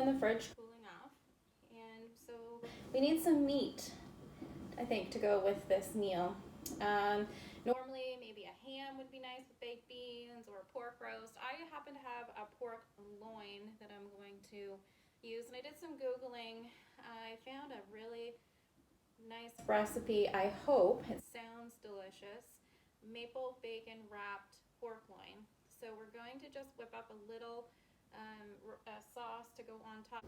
in the fridge cooling off. And so we need some meat, I think, to go with this meal. Normally maybe a ham would be nice with baked beans or a pork roast. I happen to have a pork loin that I'm going to use, and I did some Googling. I found a really nice recipe. I hope it sounds delicious. Maple bacon wrapped pork loin. So we're going to just whip up a little sauce to go on top.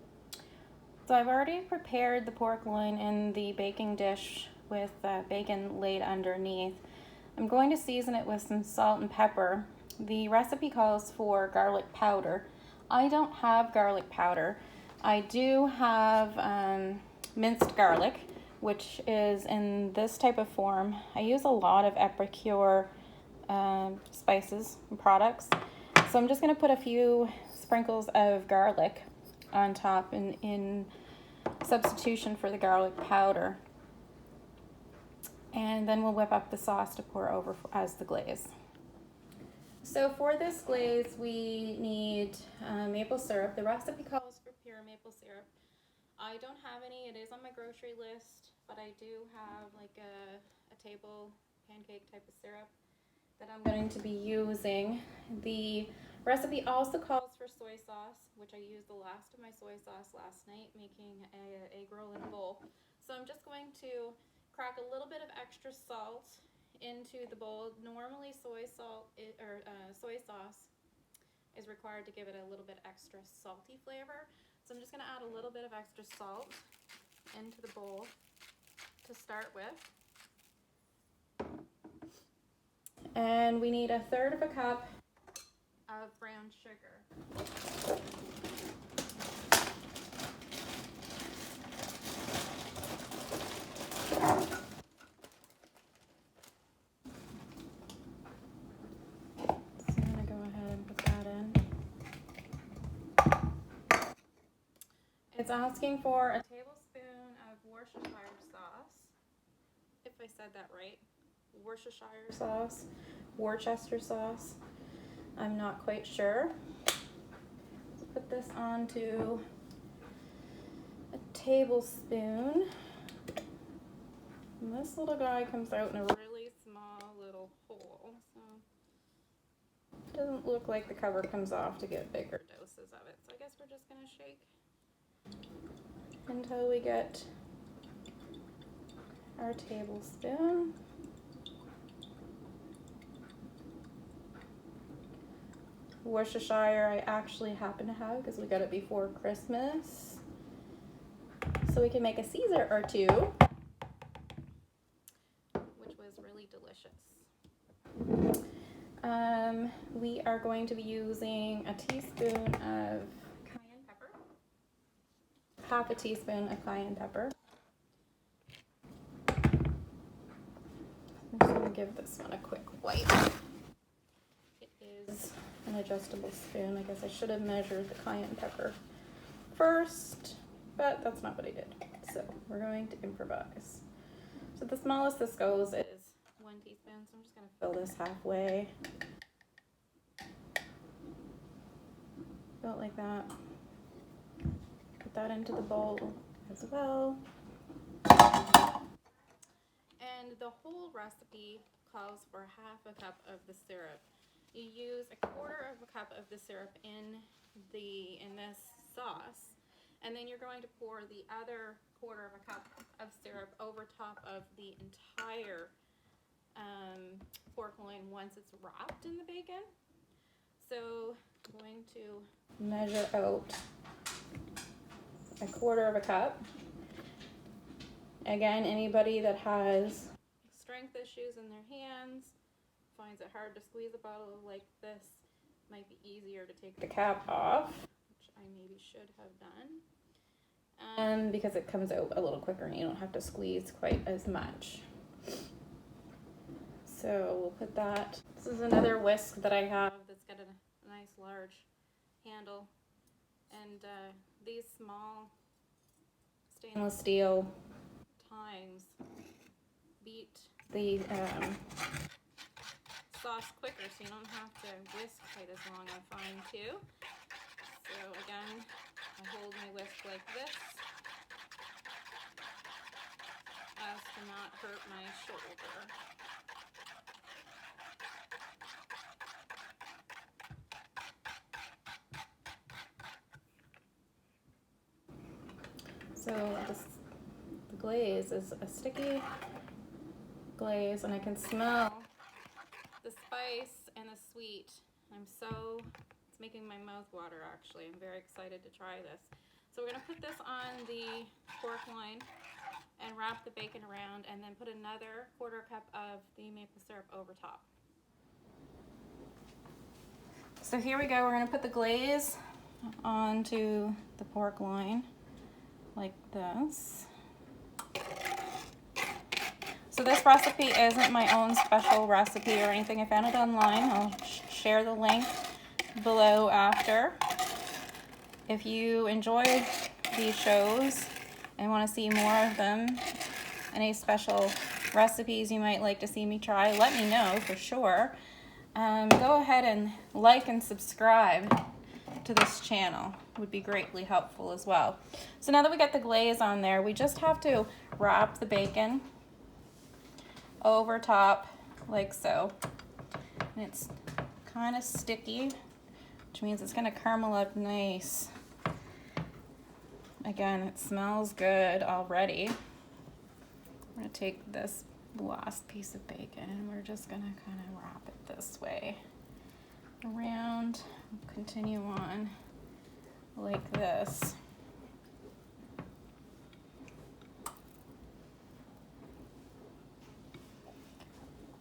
So I've already prepared the pork loin in the baking dish with bacon laid underneath. I'm going to season it with some salt and pepper. The recipe calls for garlic powder. I don't have garlic powder. I do have minced garlic, which is in this type of form. I use a lot of Epicure spices and products. So I'm just going to put a few sprinkles of garlic on top in substitution for the garlic powder. And then we'll whip up the sauce to pour over as the glaze. So for this glaze, we need maple syrup. The recipe calls for pure maple syrup. I don't have any. It is on my grocery list, but I do have like a table pancake type of syrup that I'm going to be using. The recipe also calls for soy sauce, which I used the last of my soy sauce last night making an egg roll in a bowl. So I'm just going to crack a little bit of extra salt into the bowl. Normally soy sauce is required to give it a little bit extra salty flavor. So I'm just going to add a little bit of extra salt into the bowl to start with. And we need 1/3 of a cup of brown sugar. It's asking for a tablespoon of Worcestershire sauce, if I said that right. Worcestershire sauce, Worcester sauce. I'm not quite sure. Put this onto a tablespoon. And this little guy comes out in a really small little hole, so it doesn't look like the cover comes off to get bigger doses of it. So I guess we're just gonna shake until we get our tablespoon. Worcestershire I actually happen to have because we got it before Christmas. So we can make a Caesar or two, which was really delicious. We are going to be using a teaspoon of cayenne pepper, half a teaspoon of cayenne pepper. I'm just going to give this one a quick wipe. It is an adjustable spoon. I guess I should have measured the cayenne pepper first, but that's not what I did. So we're going to improvise. So the smallest this goes is 1 teaspoon. So I'm just going to fill this halfway. Fill it like that. Put that into the bowl as well. And the whole recipe calls for 1/2 cup of the syrup. You use 1/4 cup of the syrup in this sauce, and then you're going to pour the other 1/4 cup of syrup over top of the entire pork loin once it's wrapped in the bacon. So I'm going to measure out 1/4 cup. Again, anybody that has strength issues in their hands, finds it hard to squeeze a bottle like this, might be easier to take the cap off, which I maybe should have done, because it comes out a little quicker and you don't have to squeeze quite as much. So we'll put that. This is another whisk that I have that's got a nice large handle, and these small stainless steel tines beat the sauce quicker, so you don't have to whisk quite as long, I find too. So again, I hold my whisk like this as to not hurt my shoulder. So the glaze is a sticky glaze, and I can smell the spice and the sweet. It's making my mouth water actually. I'm very excited to try this. So we're gonna put this on the pork loin and wrap the bacon around, and then put another 1/4 cup of the maple syrup over top. So here we go, we're gonna put the glaze onto the pork loin like this. So this recipe isn't my own special recipe or anything. I found it online. I'll share the link below after. If you enjoyed these shows and want to see more of them, any special recipes you might like to see me try, let me know for sure. Go ahead and like and subscribe to this channel. Would be greatly helpful as well. So now that we got the glaze on there, we just have to wrap the bacon over top like so. And it's kind of sticky, which means it's going to caramel up nice. Again, it smells good already. I'm going to take this last piece of bacon and we're just going to kind of wrap it this way around, continue on like this.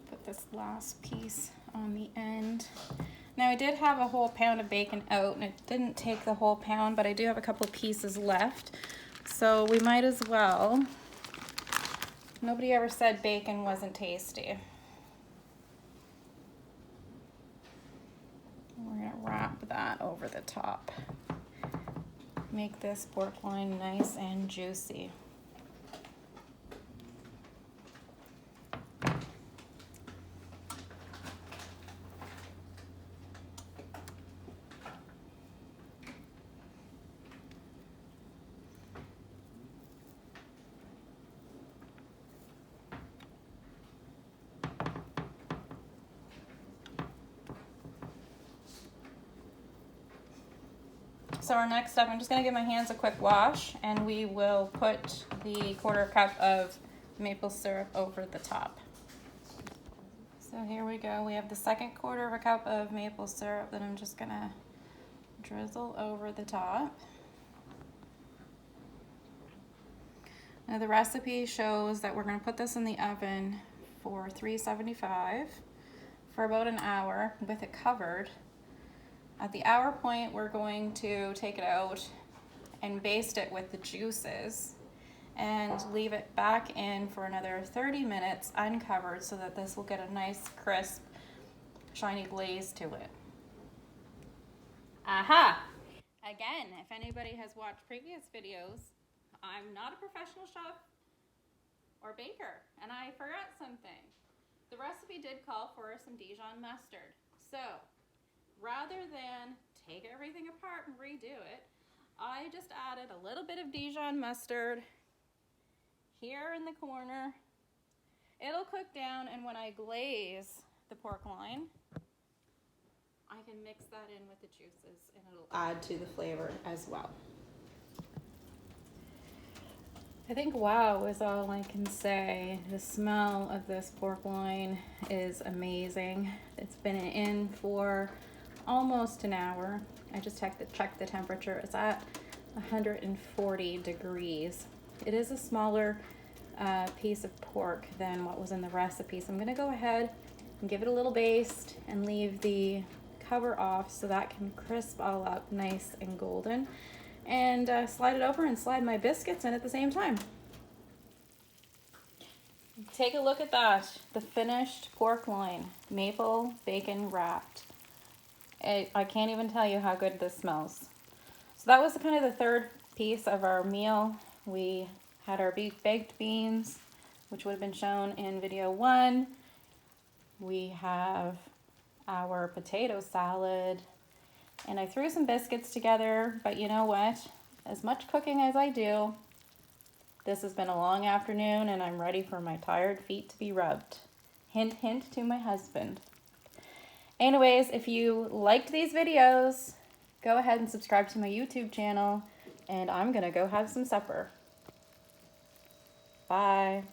Put this last piece on the end. Now I did have a whole pound of bacon out, and it didn't take the whole pound, but I do have a couple of pieces left, so we might as well. Nobody ever said bacon wasn't tasty. We're gonna wrap that over the top. Make this pork loin nice and juicy. So our next step, I'm just gonna give my hands a quick wash, and we will put the 1/4 cup of maple syrup over the top. So here we go. We have the second 1/4 cup of maple syrup that I'm just gonna drizzle over the top. Now the recipe shows that we're gonna put this in the oven for 375 for about an hour with it covered. At the hour point, we're going to take it out and baste it with the juices and leave it back in for another 30 minutes uncovered so that this will get a nice, crisp, shiny glaze to it. Aha! Again, if anybody has watched previous videos, I'm not a professional chef or baker, and I forgot something. The recipe did call for some Dijon mustard. So, rather than take everything apart and redo it, I just added a little bit of Dijon mustard here in the corner. It'll cook down, and when I glaze the pork loin, I can mix that in with the juices and it'll add to the flavor as well. I think wow is all I can say. The smell of this pork loin is amazing. It's been in for almost an hour. I just checked the temperature. It's at 140 degrees. It is a smaller piece of pork than what was in the recipe. So I'm gonna go ahead and give it a little baste and leave the cover off so that can crisp all up nice and golden. And slide it over and slide my biscuits in at the same time. Take a look at that. The finished pork loin, maple bacon wrapped. I can't even tell you how good this smells. So that was kind of the third piece of our meal. We had our baked beans, which would have been shown in video 1. We have our potato salad, and I threw some biscuits together, but you know what? as much cooking as I do, this has been a long afternoon and I'm ready for my tired feet to be rubbed. Hint, hint to my husband. Anyways, if you liked these videos, go ahead and subscribe to my YouTube channel, and I'm gonna go have some supper. Bye.